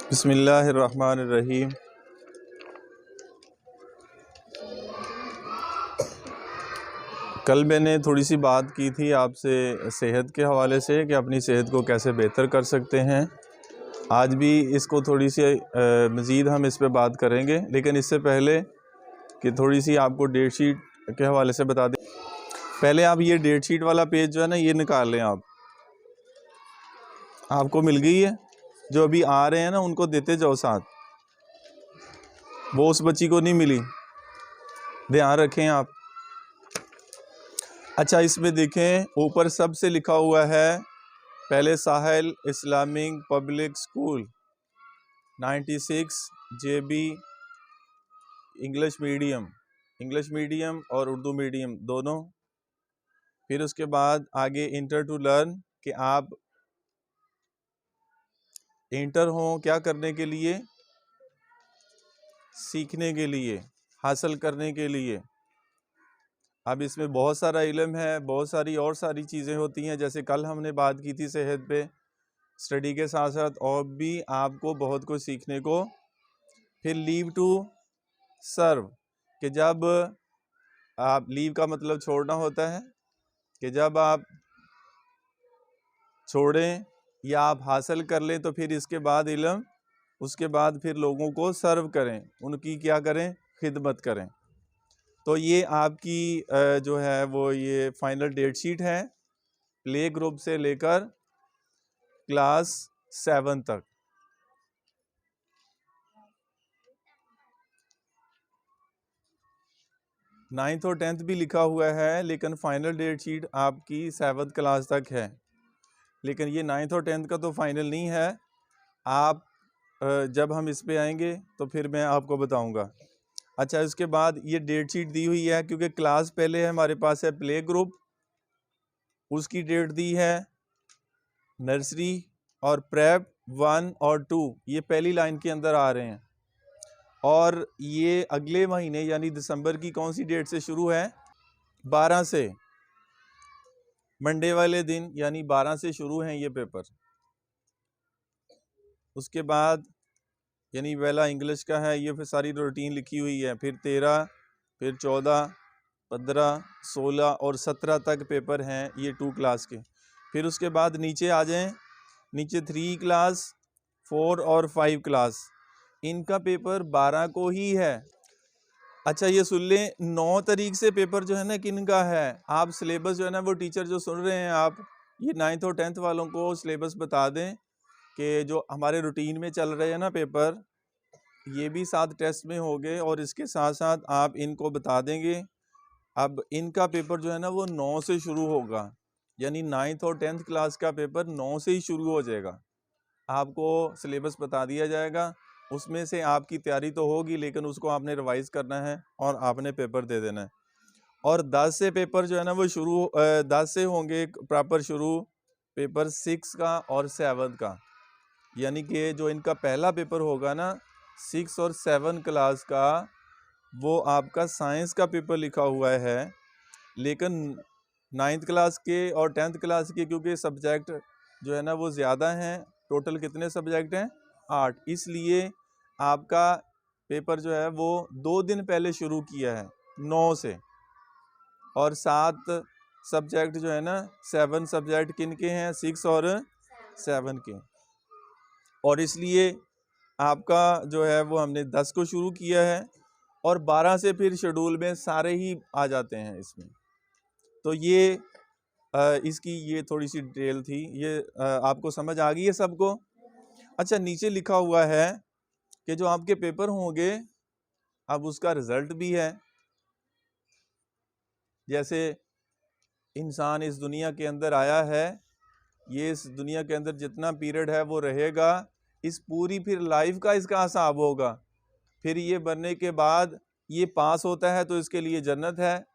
बिस्मिल्लाहिर्रहमानिर्रहीम। कल मैंने थोड़ी सी बात की थी आपसे सेहत के हवाले से कि अपनी सेहत को कैसे बेहतर कर सकते हैं। आज भी इसको थोड़ी सी मज़ीद हम इस पे बात करेंगे, लेकिन इससे पहले कि थोड़ी सी आपको डेट शीट के हवाले से बता दें। पहले आप ये डेट शीट वाला पेज जो है ना, ये निकाल लें। आपको मिल गई है? जो अभी आ रहे हैं ना, उनको देते जाओ साथ। वो उस बच्ची को नहीं मिली, ध्यान रखें आप। अच्छा, इसमें देखें ऊपर सबसे लिखा हुआ है पहले Sahil Islamic public school 96 JB English medium और उर्दू मीडियम दोनों। फिर उसके बाद आगे इंटर टू लर्न कि आप इंटर हो क्या करने के लिए, सीखने के लिए, हासिल करने के लिए। अब इसमें बहुत सारा इल्म है, बहुत सारी और सारी चीज़ें होती हैं। जैसे कल हमने बात की थी सेहत पे, स्टडी के साथ साथ और भी आपको बहुत कुछ सीखने को। फिर लीव टू सर्व कि जब आप लीव का मतलब छोड़ना होता है, कि जब आप छोड़ें या आप हासिल कर लें तो फिर इसके बाद इल्म, उसके बाद फिर लोगों को सर्व करें, उनकी क्या करें, खिदमत करें। तो ये आपकी जो है वो ये फाइनल डेट शीट है प्ले ग्रुप से लेकर क्लास 7 तक। नाइन्थ और 10th भी लिखा हुआ है, लेकिन फाइनल डेट शीट आपकी 7th क्लास तक है। लेकिन ये 9th और 10th का तो फाइनल नहीं है। आप जब हम इस पे आएंगे तो फिर मैं आपको बताऊंगा। अच्छा, इसके बाद ये डेट शीट दी हुई है क्योंकि क्लास पहले हमारे पास है प्ले ग्रुप, उसकी डेट दी है नर्सरी और प्रेप 1 और 2, ये पहली लाइन के अंदर आ रहे हैं। और ये अगले महीने यानी दिसंबर की कौन सी डेट से शुरू है? 12 से, मंडे वाले दिन यानी 12 से शुरू हैं ये पेपर। उसके बाद यानी पहला इंग्लिश का है, ये फिर सारी रूटीन लिखी हुई है। फिर 13, फिर 14, 15, 16 और 17 तक पेपर हैं ये 2 क्लास के। फिर उसके बाद नीचे आ जाएं, नीचे 3 क्लास, 4 और 5 क्लास, इनका पेपर 12 को ही है। अच्छा, ये सुन लें, 9 तारीख से पेपर जो है ना किन का है, आप सिलेबस जो है ना वो टीचर जो सुन रहे हैं आप, ये 9th और 10th वालों को सिलेबस बता दें कि जो हमारे रूटीन में चल रहे हैं ना पेपर, ये भी 7 टेस्ट में हो गए और इसके साथ साथ आप इनको बता देंगे। अब इनका पेपर जो है ना वो 9 से शुरू होगा, यानी 9th और 10th क्लास का पेपर 9 से ही शुरू हो जाएगा। आपको सिलेबस बता दिया जाएगा, उसमें से आपकी तैयारी तो होगी, लेकिन उसको आपने रिवाइज़ करना है और आपने पेपर दे देना है। और 10 से पेपर जो है ना वो शुरू 10 से होंगे प्रॉपर शुरू पेपर 6 का और 7 का। यानी कि जो इनका पहला पेपर होगा ना 6 और 7 क्लास का, वो आपका साइंस का पेपर लिखा हुआ है। लेकिन 9th क्लास के और 10th क्लास के क्योंकि सब्जेक्ट जो है ना वो ज़्यादा हैं, टोटल कितने सब्जेक्ट हैं? 8, इसलिए आपका पेपर जो है वो 2 दिन पहले शुरू किया है 9 से। और 7 सब्जेक्ट जो है ना, 7 सब्जेक्ट किन के हैं? 6 और 7 के। और इसलिए आपका जो है वो हमने 10 को शुरू किया है और 12 से फिर शेड्यूल में सारे ही आ जाते हैं इसमें। तो ये इसकी ये थोड़ी सी डिटेल थी, ये आपको समझ आ गई है सबको? अच्छा, नीचे लिखा हुआ है कि जो आपके पेपर होंगे अब उसका रिज़ल्ट भी है। जैसे इंसान इस दुनिया के अंदर आया है, ये इस दुनिया के अंदर जितना पीरियड है वो रहेगा, इस पूरी फिर लाइफ का इसका हिसाब होगा। फिर ये बनने के बाद ये पास होता है तो इसके लिए जन्नत है,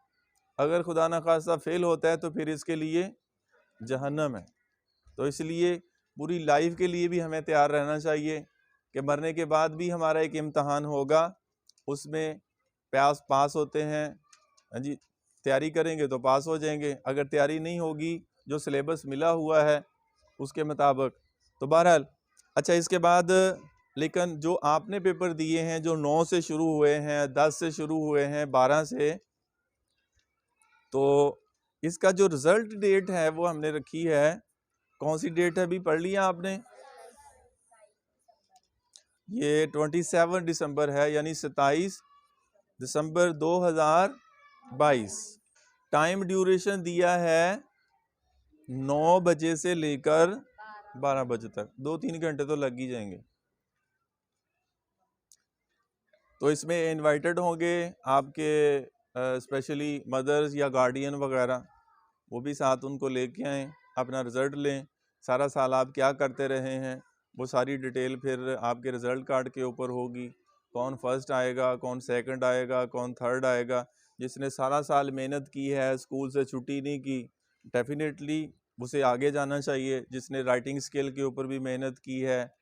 अगर खुदा न खास्ता फेल होता है तो फिर इसके लिए जहन्नम है। तो इसलिए पूरी लाइफ के लिए भी हमें तैयार रहना चाहिए कि मरने के बाद भी हमारा एक इम्तहान होगा, उसमें पास होते हैं। हाँ जी, तैयारी करेंगे तो पास हो जाएंगे, अगर तैयारी नहीं होगी जो सिलेबस मिला हुआ है उसके मुताबिक तो बहरहाल। अच्छा, इसके बाद लेकिन जो आपने पेपर दिए हैं, जो 9 से शुरू हुए हैं, 10 से शुरू हुए हैं, 12 से, तो इसका जो रिज़ल्ट डेट है वो हमने रखी है, कौन सी डेट है अभी पढ़ लिया आपने? ये 27 दिसंबर है, यानी 27 दिसंबर 2022। टाइम ड्यूरेशन दिया है 9 बजे से लेकर 12 बजे तक, 2-3 घंटे तो लग ही जाएंगे। तो इसमें इनवाइटेड होंगे आपके स्पेशली मदर्स या गार्डियन वगैरह, वो भी साथ उनको लेके आएँ, अपना रिज़ल्ट लें, सारा साल आप क्या करते रहे हैं वो सारी डिटेल फिर आपके रिज़ल्ट कार्ड के ऊपर होगी। कौन फर्स्ट आएगा, कौन सेकंड आएगा, कौन थर्ड आएगा। जिसने सारा साल मेहनत की है, स्कूल से छुट्टी नहीं की, डेफिनेटली उसे आगे जाना चाहिए। जिसने राइटिंग स्किल के ऊपर भी मेहनत की है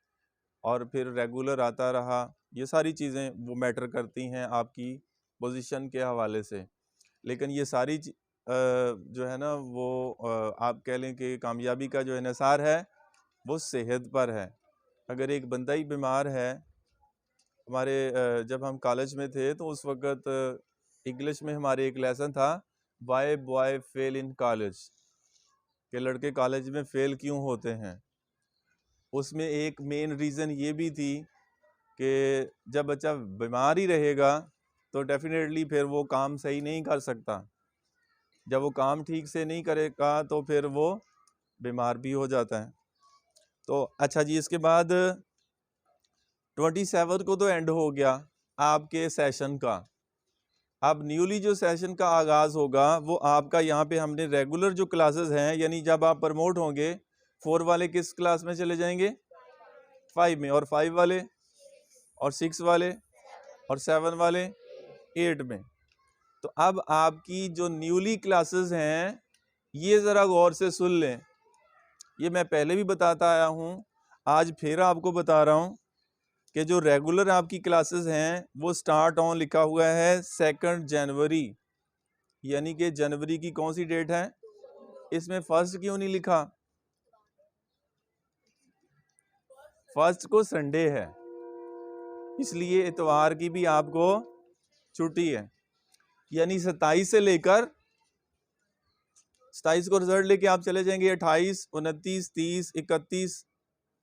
और फिर रेगुलर आता रहा, ये सारी चीज़ें वो मैटर करती हैं आपकी पोजीशन के हवाले से। लेकिन ये सारी जो है ना वो आप कह लें कि कामयाबी का जो इन्हिसार है वो सेहत पर है। अगर एक बंदा ही बीमार है, हमारे जब हम कॉलेज में थे तो उस वक़्त इंग्लिश में हमारे एक लेसन था, why boy fail in college, कि लड़के कॉलेज में फ़ेल क्यों होते हैं। उसमें एक मेन रीज़न ये भी थी कि जब बच्चा बीमार ही रहेगा तो डेफिनेटली फिर वो काम सही नहीं कर सकता। जब वो काम ठीक से नहीं करेगा तो फिर वो बीमार भी हो जाता है। तो अच्छा जी, इसके बाद 27 को तो एंड हो गया आपके सेशन का। अब न्यूली जो सेशन का आगाज़ होगा वो आपका, यहाँ पे हमने रेगुलर जो क्लासेस हैं, यानी जब आप प्रमोट होंगे 4 वाले किस क्लास में चले जाएंगे? 5 में, और 5 वाले और 6 वाले और 7 वाले 8 में। तो अब आपकी जो न्यूली क्लासेस हैं ये ज़रा गौर से सुन लें। ये मैं पहले भी बताता आया हूँ, आज फिर आपको बता रहा हूँ कि जो रेगुलर आपकी क्लासेस हैं वो स्टार्ट ऑन लिखा हुआ है 2 जनवरी, यानी कि जनवरी की कौन सी डेट है? इसमें फर्स्ट क्यों नहीं लिखा? फर्स्ट को संडे है, इसलिए इतवार की भी आपको छुट्टी है। यानी 27 से लेकर 27 को रिजल्ट लेके आप चले जाएंगे 28, 29, 30, 31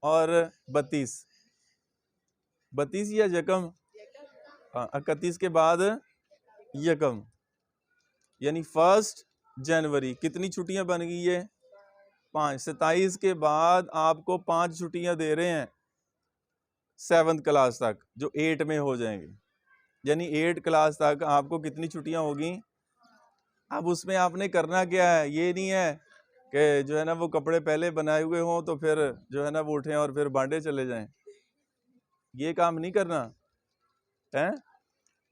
और 32। 32 या यकम, 31 के बाद यकम, यानी 1 जनवरी। कितनी छुट्टियां बन गई है? 5। 27 के बाद आपको 5 छुट्टियां दे रहे हैं 7th क्लास तक, जो 8 में हो जाएंगे। यानी 8 क्लास तक आपको कितनी छुट्टियां होगी? अब उसमें आपने करना क्या है? ये नहीं है कि जो है ना वो कपड़े पहले बनाए हुए हों तो फिर जो है ना वो उठें और फिर बांडे चले जाएं। ये काम नहीं करना है।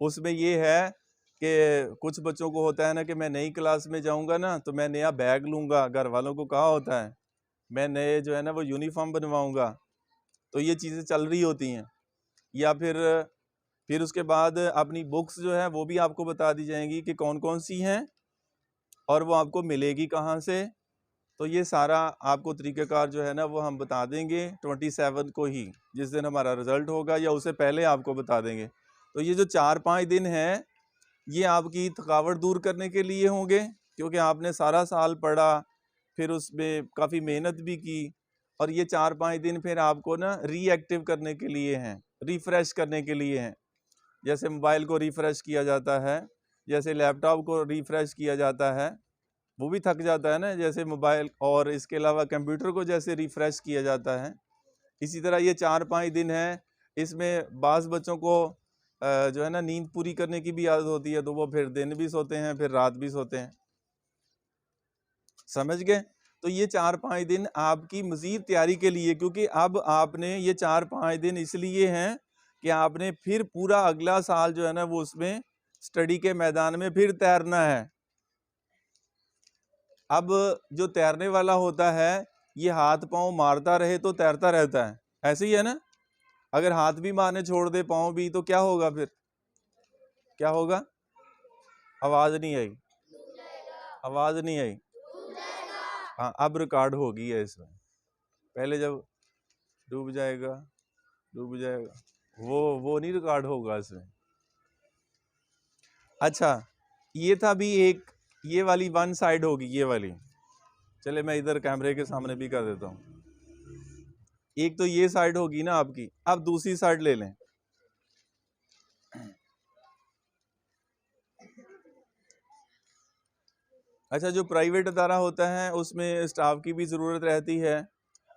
उसमें ये है कि कुछ बच्चों को होता है ना कि मैं नई क्लास में जाऊंगा ना तो मैं नया बैग लूंगा, घर वालों को कहा होता है, मैं नए जो है ना वो यूनिफॉर्म बनवाऊंगा। तो ये चीज़ें चल रही होती हैं। या फिर उसके बाद अपनी बुक्स जो है वो भी आपको बता दी जाएंगी कि कौन कौन सी हैं और वो आपको मिलेगी कहाँ से। तो ये सारा आपको तरीक़ेकार जो है ना वो हम बता देंगे 27 को ही, जिस दिन हमारा रिज़ल्ट होगा, या उससे पहले आपको बता देंगे। तो ये जो 4-5 दिन हैं ये आपकी थकावट दूर करने के लिए होंगे, क्योंकि आपने सारा साल पढ़ा, फिर उसमें काफ़ी मेहनत भी की, और ये 4-5 दिन फिर आपको ना रीएक्टिव करने के लिए हैं, रिफ़्रेश करने के लिए हैं। जैसे मोबाइल को रिफ़्रेश किया जाता है, जैसे लैपटॉप को रिफ़्रेश किया जाता है, वो भी थक जाता है ना, जैसे मोबाइल और इसके अलावा कंप्यूटर को जैसे रिफ़्रेश किया जाता है, इसी तरह ये 4-5 दिन हैं। इसमें बाज़ बच्चों को जो है ना नींद पूरी करने की भी आदत होती है, तो वो फिर दिन भी सोते हैं, फिर रात भी सोते हैं। समझ गए? तो ये 4-5 दिन आपकी मज़ीद तैयारी के लिए, क्योंकि अब आपने ये 4-5 दिन इसलिए हैं कि आपने फिर पूरा अगला साल जो है ना वो उसमें स्टडी के मैदान में फिर तैरना है। अब जो तैरने वाला होता है ये हाथ पांव मारता रहे तो तैरता रहता है, ऐसे ही है ना। अगर हाथ भी मारने छोड़ दे, पांव भी, तो क्या होगा फिर? क्या होगा? आवाज नहीं आई, आवाज नहीं आई। हाँ, अब रिकॉर्ड होगी है इसमें। पहले जब डूब जाएगा, डूब जाएगा, वो नहीं रिकॉर्ड होगा इसमें। अच्छा, ये था भी एक, ये वाली वन साइड होगी ये वाली। चले मैं इधर कैमरे के सामने भी कर देता हूँ। एक तो ये साइड होगी ना आपकी, अब दूसरी साइड ले लें। अच्छा, जो प्राइवेट अदारा होता है उसमें स्टाफ की भी ज़रूरत रहती है।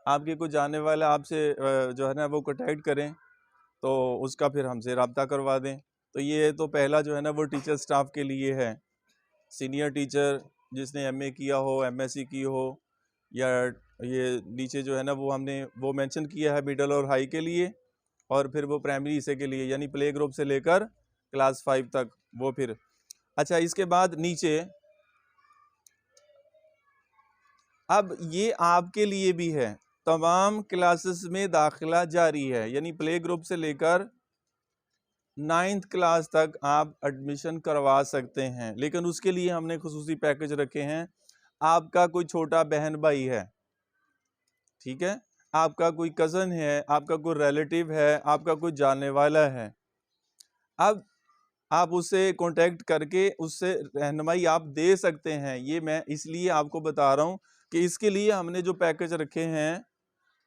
आपके कुछ जानने वाला आपसे जो है ना वो कॉन्टैक्ट करें तो उसका फिर हमसे रब्ता करवा दें। तो ये तो पहला जो है ना वो टीचर स्टाफ के लिए है। सीनियर टीचर जिसने एमए किया हो, एमएससी की हो, या ये नीचे जो है ना वो हमने वो मेंशन किया है मिडल और हाई के लिए, और फिर वो प्राइमरी हिस्से के लिए यानी प्ले ग्रुप से लेकर क्लास 5 तक वो फिर। अच्छा, इसके बाद नीचे अब ये आपके लिए भी है, तमाम क्लासेस में दाखिला जारी है, यानी प्ले ग्रुप से लेकर 9th क्लास तक आप एडमिशन करवा सकते हैं। लेकिन उसके लिए हमने खुसूसी पैकेज रखे हैं। आपका कोई छोटा बहन भाई है, ठीक है, आपका कोई कज़न है, आपका कोई रिलेटिव है, आपका कोई जानने वाला है, अब आप उससे कांटेक्ट करके उससे रहनुमाई आप दे सकते हैं। ये मैं इसलिए आपको बता रहा हूँ कि इसके लिए हमने जो पैकेज रखे हैं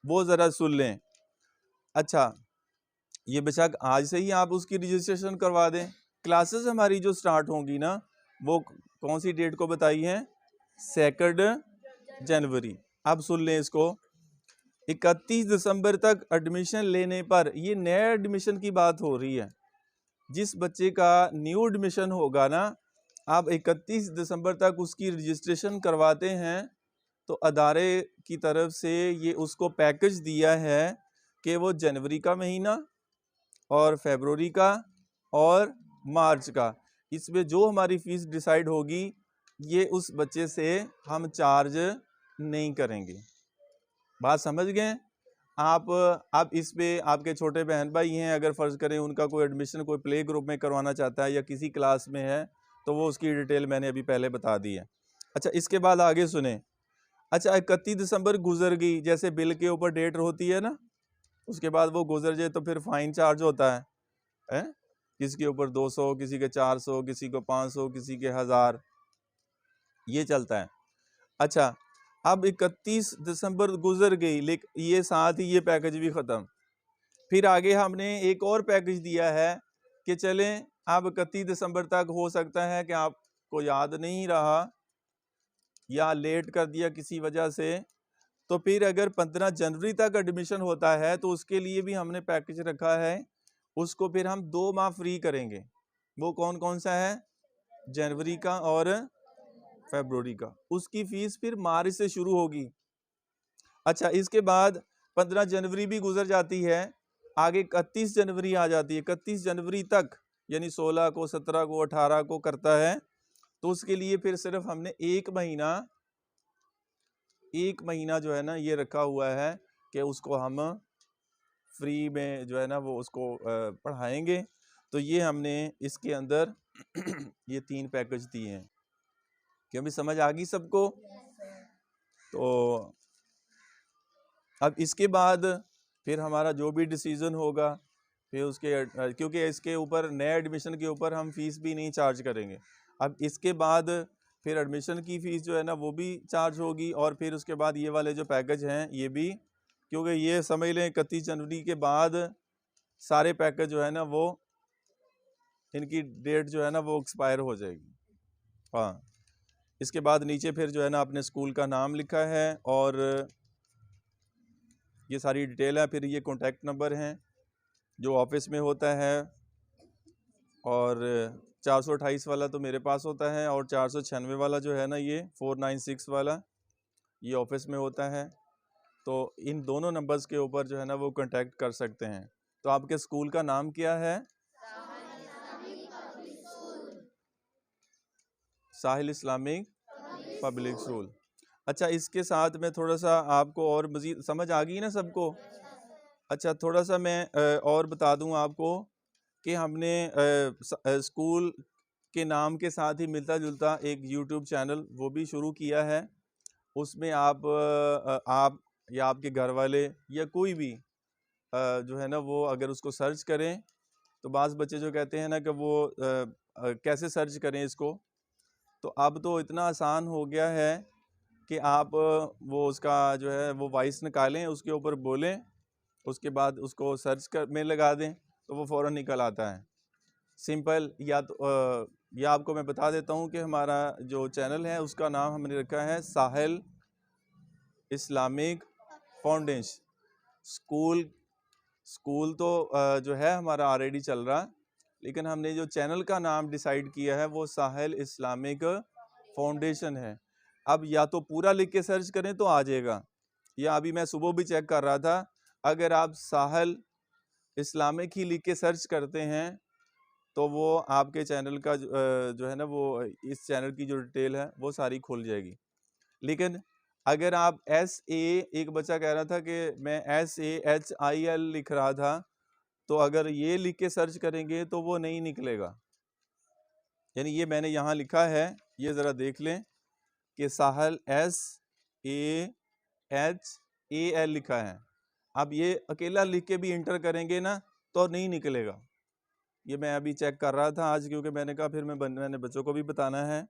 वो ज़रा सुन लें। अच्छा, ये बेशक आज से ही आप उसकी रजिस्ट्रेशन करवा दें। क्लासेस हमारी जो स्टार्ट होंगी ना वो कौन सी डेट को बताई है? 2 जनवरी। अब सुन लें इसको, 31 दिसंबर तक एडमिशन लेने पर, ये नए एडमिशन की बात हो रही है, जिस बच्चे का न्यू एडमिशन होगा ना, आप 31 दिसंबर तक उसकी रजिस्ट्रेशन करवाते हैं तो अदारे की तरफ से ये उसको पैकेज दिया है कि वो जनवरी का महीना और फरवरी का और मार्च का, इसमें जो हमारी फ़ीस डिसाइड होगी ये उस बच्चे से हम चार्ज नहीं करेंगे। बात समझ गए आप इस पे आपके छोटे बहन भाई हैं, अगर फ़र्ज़ करें उनका कोई एडमिशन कोई प्ले ग्रुप में करवाना चाहता है या किसी क्लास में है तो वो उसकी डिटेल मैंने अभी पहले बता दी है। अच्छा, इसके बाद आगे सुने। अच्छा, 31 दिसंबर गुजर गई, जैसे बिल के ऊपर डेट होती है ना, उसके बाद वो गुजर जाए तो फिर फ़ाइन चार्ज होता है? किसी के ऊपर 200, किसी के 400, किसी को 500, किसी के 1000, ये चलता है। अच्छा, अब 31 दिसंबर गुजर गई, लेकिन ये साथ ही ये पैकेज भी ख़त्म। फिर आगे हमने एक और पैकेज दिया है कि चलें अब 31 दिसंबर तक हो सकता है कि आपको याद नहीं रहा या लेट कर दिया किसी वजह से, तो फिर अगर 15 जनवरी तक एडमिशन होता है तो उसके लिए भी हमने पैकेज रखा है, उसको फिर हम 2 माह फ्री करेंगे। वो कौन कौन सा है? जनवरी का और फरवरी का। उसकी फ़ीस फिर मार्च से शुरू होगी। अच्छा, इसके बाद 15 जनवरी भी गुजर जाती है, आगे 31 जनवरी आ जाती है। 31 जनवरी तक यानी 16 को, 17 को, 18 को करता है तो उसके लिए फिर सिर्फ हमने एक महीना जो है ना ये रखा हुआ है कि उसको हम फ्री में जो है ना वो उसको पढ़ाएंगे। तो ये हमने इसके अंदर ये 3 पैकेज दिए हैं। क्या भी समझ आ गई सबको? तो अब इसके बाद फिर हमारा जो भी डिसीज़न होगा फिर उसके क्योंकि इसके ऊपर नए एडमिशन के ऊपर हम फ़ीस भी नहीं चार्ज करेंगे। अब इसके बाद फिर एडमिशन की फ़ीस जो है ना वो भी चार्ज होगी, और फिर उसके बाद ये वाले जो पैकेज हैं ये भी, क्योंकि ये समझ लें 31 जनवरी के बाद सारे पैकेज जो है ना वो इनकी डेट जो है ना वो एक्सपायर हो जाएगी। हाँ, इसके बाद नीचे फिर जो है ना अपने स्कूल का नाम लिखा है और ये सारी डिटेल है। फिर ये कॉन्टैक्ट नंबर हैं जो ऑफिस में होता है, और 428 वाला तो मेरे पास होता है, और 496 वाला जो है ना ये 496 वाला ये ऑफिस में होता है। तो इन दोनों नंबर्स के ऊपर जो है ना वो कांटेक्ट कर सकते हैं। तो आपके स्कूल का नाम क्या है? साहिल इस्लामिक पब्लिक स्कूल। अच्छा, इसके साथ में थोड़ा सा आपको और मज़ीद समझ आ गई ना सबको? अच्छा, थोड़ा सा मैं और बता दूं आपको कि हमने स्कूल के नाम के साथ ही मिलता जुलता एक यूट्यूब चैनल वो भी शुरू किया है। उसमें आप या आपके घर वाले या कोई भी जो है ना वो अगर उसको सर्च करें तो बाज़ बच्चे जो कहते हैं ना कि वो कैसे सर्च करें इसको, तो अब तो इतना आसान हो गया है कि आप वो उसका जो है वो वॉइस निकालें, उसके ऊपर बोलें, उसके बाद उसको सर्च कर में लगा दें तो वो फ़ौरन निकल आता है। सिंपल। या आपको मैं बता देता हूँ कि हमारा जो चैनल है उसका नाम हमने रखा है साहिल इस्लामिक फाउंडेशन। स्कूल तो जो है हमारा ऑलरेडी चल रहा, लेकिन हमने जो चैनल का नाम डिसाइड किया है वो साहिल इस्लामिक फाउंडेशन है। अब या तो पूरा लिख के सर्च करें तो आ जाएगा, या अभी मैं सुबह भी चेक कर रहा था, अगर आप साहिल इस्लामिक ही लिख के सर्च करते हैं तो वो आपके चैनल का जो है ना वो इस चैनल की जो डिटेल है वो सारी खुल जाएगी। लेकिन अगर आप एक बच्चा कह रहा था कि मैं SAHIL लिख रहा था, तो अगर ये लिख के सर्च करेंगे तो वो नहीं निकलेगा। यानी ये मैंने यहाँ लिखा है, ये ज़रा देख लें कि साहिल SAHAL लिखा है। अब ये अकेला लिख के भी इंटर करेंगे ना तो नहीं निकलेगा। ये मैं अभी चेक कर रहा था आज, क्योंकि मैंने कहा फिर मैंने बच्चों को भी बताना है।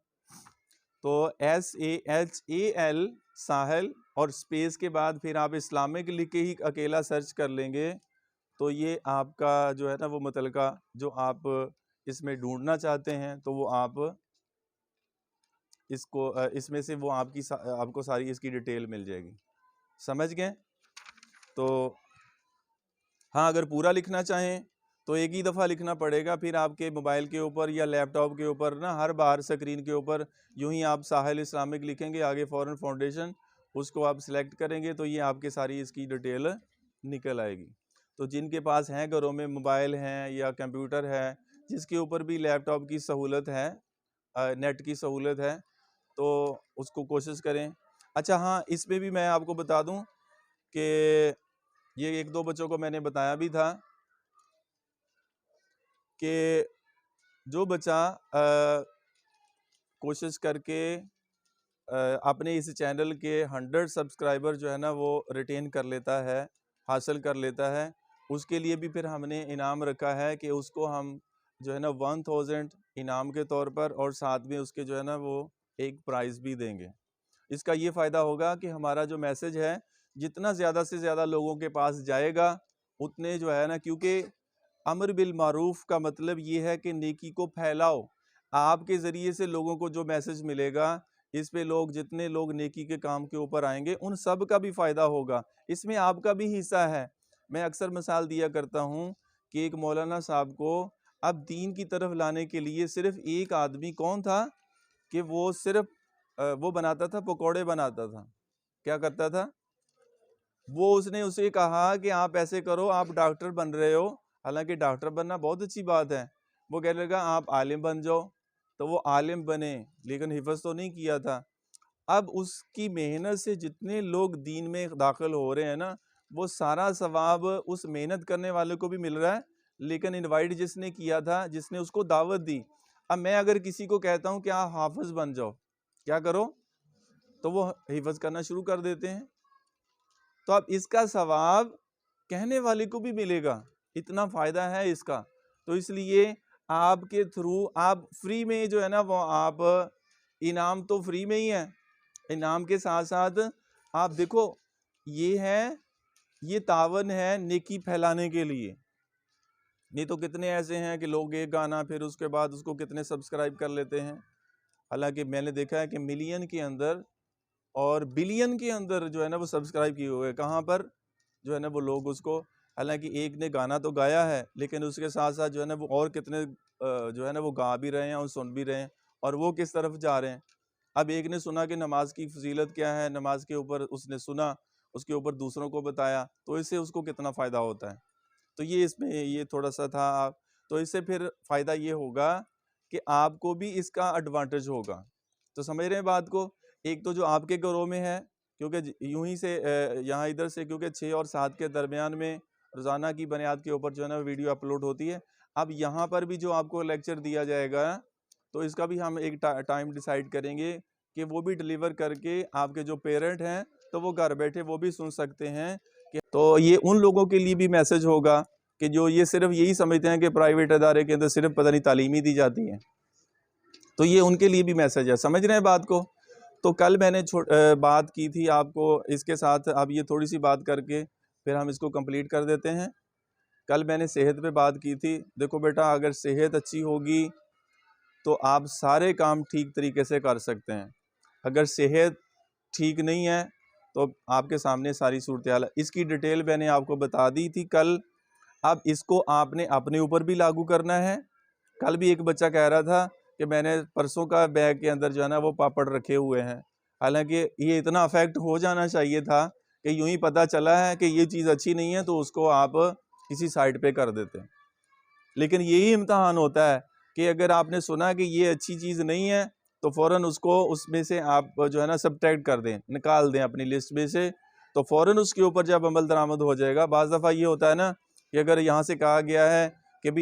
तो SAHAL साहिल और स्पेस के बाद फिर आप इस्लामिक लिख के ही अकेला सर्च कर लेंगे तो ये आपका जो है ना वो मुतलका जो आप इसमें ढूंढना चाहते हैं तो वो आप इसको इसमें से वो आपको सारी इसकी डिटेल मिल जाएगी। समझ गए? तो हाँ, अगर पूरा लिखना चाहें तो एक ही दफ़ा लिखना पड़ेगा, फिर आपके मोबाइल के ऊपर या लैपटॉप के ऊपर ना हर बार स्क्रीन के ऊपर यूं ही आप साहिल इस्लामिक लिखेंगे, आगे फ़ौरन फाउंडेशन, उसको आप सिलेक्ट करेंगे तो ये आपके सारी इसकी डिटेल निकल आएगी। तो जिनके पास हैं घरों में मोबाइल हैं या कंप्यूटर है, जिसके ऊपर भी लैपटॉप की सहूलत है, नेट की सहूलत है, तो उसको कोशिश करें। अच्छा हाँ, इसमें भी मैं आपको बता दूं कि ये एक दो बच्चों को मैंने बताया भी था कि जो बच्चा कोशिश करके अपने इस चैनल के 100 सब्सक्राइबर जो है ना वो रिटेन कर लेता है, हासिल कर लेता है, उसके लिए भी फिर हमने इनाम रखा है कि उसको हम जो है ना 1000 इनाम के तौर पर और साथ में उसके जो है ना वो एक प्राइज़ भी देंगे। इसका ये फ़ायदा होगा कि हमारा जो मैसेज है जितना ज़्यादा से ज़्यादा लोगों के पास जाएगा उतने जो है ना, क्योंकि अमर बिल मारूफ का मतलब ये है कि नेकी को फैलाओ। आपके ज़रिए से लोगों को जो मैसेज मिलेगा, इस पे लोग जितने लोग नेकी के काम के ऊपर आएंगे उन सब का भी फ़ायदा होगा, इसमें आपका भी हिस्सा है। मैं अक्सर मिसाल दिया करता हूँ कि एक मौलाना साहब को अब दीन की तरफ लाने के लिए सिर्फ एक आदमी कौन था कि वो सिर्फ वो बनाता था, पकौड़े बनाता था। क्या करता था वो? उसने उसे कहा कि आप ऐसे करो, आप डॉक्टर बन रहे हो, हालांकि डॉक्टर बनना बहुत अच्छी बात है। वो कहने लगा आप आलिम बन जाओ, तो वो आलिम बने, लेकिन हिफ्ज़ तो नहीं किया था। अब उसकी मेहनत से जितने लोग दीन में दाखिल हो रहे हैं ना, वो सारा सवाब उस मेहनत करने वाले को भी मिल रहा है, लेकिन इनवाइट जिसने किया था, जिसने उसको दावत दी। अब मैं अगर किसी को कहता हूँ कि आप हाफिज़ बन जाओ, क्या करो, तो वो हिफ्ज़ करना शुरू कर देते हैं। तो अब इसका सवाब कहने वाले को भी मिलेगा, इतना फ़ायदा है इसका। तो इसलिए आपके थ्रू आप फ्री में जो है ना वो आप इनाम तो फ्री में ही है, इनाम के साथ साथ आप देखो ये तावन है नेकी फैलाने के लिए। नहीं तो कितने ऐसे हैं कि लोग एक गाना फिर उसके बाद उसको कितने सब्सक्राइब कर लेते हैं। हालांकि मैंने देखा है कि मिलियन के अंदर और बिलियन के अंदर जो है ना वो सब्सक्राइब किए हुए, कहाँ पर जो है ना वो लोग उसको, हालांकि एक ने गाना तो गाया है लेकिन उसके साथ साथ जो है ना वो और कितने जो है ना वो गा भी रहे हैं और सुन भी रहे हैं, और वो किस तरफ जा रहे हैं। अब एक ने सुना कि नमाज की फजीलत क्या है, नमाज के ऊपर उसने सुना, उसके ऊपर दूसरों को बताया, तो इससे उसको कितना फ़ायदा होता है। तो ये इसमें ये थोड़ा सा था। तो इससे फिर फ़ायदा ये होगा कि आपको भी इसका एडवांटेज होगा। तो समझ रहे हैं बात को? एक तो जो आपके घरों में है, क्योंकि यूं ही से यहाँ इधर से क्योंकि 6 और 7 के दरमियान में रोज़ाना की बुनियाद के ऊपर जो है ना वीडियो अपलोड होती है। अब यहाँ पर भी जो आपको लेक्चर दिया जाएगा, तो इसका भी हम एक टाइम डिसाइड करेंगे कि वो भी डिलीवर करके आपके जो पेरेंट हैं तो वो घर बैठे वो भी सुन सकते हैं तो ये उन लोगों के लिए भी मैसेज होगा कि जो ये सिर्फ यही समझते हैं कि प्राइवेट अदारे के अंदर सिर्फ पता नहीं तालीम ही दी जाती है, तो ये उनके लिए भी मैसेज है। समझ रहे हैं बात को? तो कल मैंने बात की थी आपको, इसके साथ अब ये थोड़ी सी बात करके फिर हम इसको कंप्लीट कर देते हैं। कल मैंने सेहत पे बात की थी। देखो बेटा, अगर सेहत अच्छी होगी तो आप सारे काम ठीक तरीके से कर सकते हैं। अगर सेहत ठीक नहीं है तो आपके सामने सारी सूरत हाल है। इसकी डिटेल मैंने आपको बता दी थी कल। अब इसको आपने अपने ऊपर भी लागू करना है। कल भी एक बच्चा कह रहा था कि मैंने परसों का बैग के अंदर जो है ना वो पापड़ रखे हुए हैं। हालांकि ये इतना अफेक्ट हो जाना चाहिए था कि यूं ही पता चला है कि ये चीज़ अच्छी नहीं है तो उसको आप किसी साइड पे कर देते हैं। लेकिन यही इम्तहान होता है कि अगर आपने सुना कि ये अच्छी चीज़ नहीं है तो फ़ौरन उसको उसमें से आप जो है ना सब्ट्रैक्ट कर दें, निकाल दें अपनी लिस्ट में से। तो फ़ौरन उसके ऊपर जब अमल दरामद हो जाएगा। बाज़ दफ़ा ये होता है ना कि अगर यहाँ से कहा गया है कि भी